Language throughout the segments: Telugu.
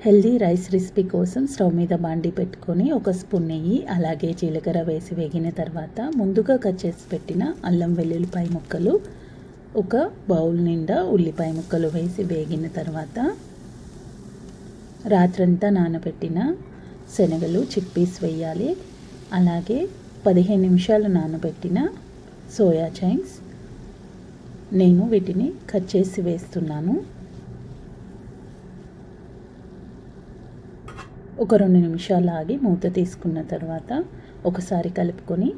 హెల్దీ రైస్ రెసిపీ కోసం స్టవ్ మీద బాండి పెట్టుకొని 1 స్పూన్ నెయ్యి అలాగే జీలకర్ర వేసి వేగిన తర్వాత ముందుగా కట్ చేసి పెట్టిన అల్లం వెల్లుల్లిపాయ ముక్కలు, 1 బౌల్ నిండా ఉల్లిపాయ ముక్కలు వేసి వేగిన తర్వాత రాత్రంతా నానబెట్టిన శనగలు చిక్పీస్ వేయాలి. అలాగే 15 నిమిషాలు నానబెట్టిన సోయా చంక్స్ నేను వీటిని కట్ చేసి వేస్తున్నాను. ఒక 2 నిమిషాలు ఆగి మూత తీసుకున్న తర్వాత ఒకసారి కలుపుకొని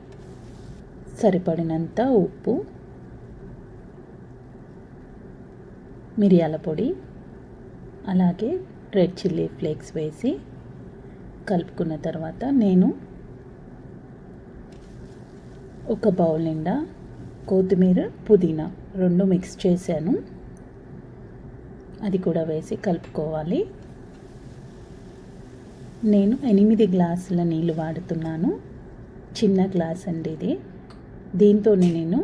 సరిపడినంత ఉప్పు, మిరియాల పొడి అలాగే రెడ్ చిల్లీ ఫ్లేక్స్ వేసి కలుపుకున్న తర్వాత నేను 1 బౌల్ నిండా కొత్తిమీర, పుదీనా 2 మిక్స్ చేశాను. అది కూడా వేసి కలుపుకోవాలి. నేను 8 గ్లాసుల నీళ్ళు వాడుతున్నాను. చిన్న గ్లాస్ అండి ఇది. దీంతో నేను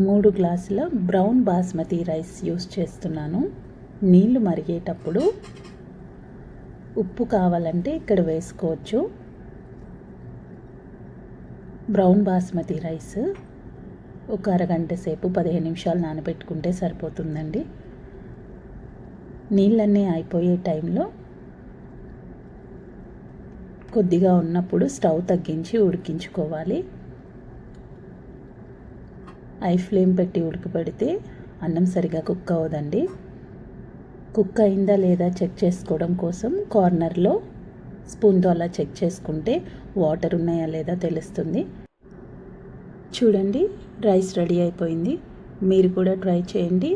3 గ్లాసుల బ్రౌన్ బాస్మతి రైస్ యూస్ చేస్తున్నాను. నీళ్ళు మరిగేటప్పుడు ఉప్పు కావాలంటే ఇక్కడ వేసుకోవచ్చు. బ్రౌన్ బాస్మతి రైస్ ఒక అరగంట సేపు 15 నిమిషాలు నానబెట్టుకుంటే సరిపోతుందండి. నీళ్ళన్నీ అయిపోయే టైంలో కొద్దిగా ఉన్నప్పుడు స్టవ్ తగ్గించి ఉడికించుకోవాలి. హై ఫ్లేమ్ పెట్టి ఉడకబెడితే అన్నం సరిగా కుక్ అవ్వదండి. కుక్ అయిందా లేదా చెక్ చేసుకోవడం కోసం కార్నర్లో స్పూన్తో అలా చెక్ చేసుకుంటే వాటర్ ఉన్నాయా లేదా తెలుస్తుంది. చూడండి, రైస్ రెడీ అయిపోయింది. మీరు కూడా ట్రై చేయండి.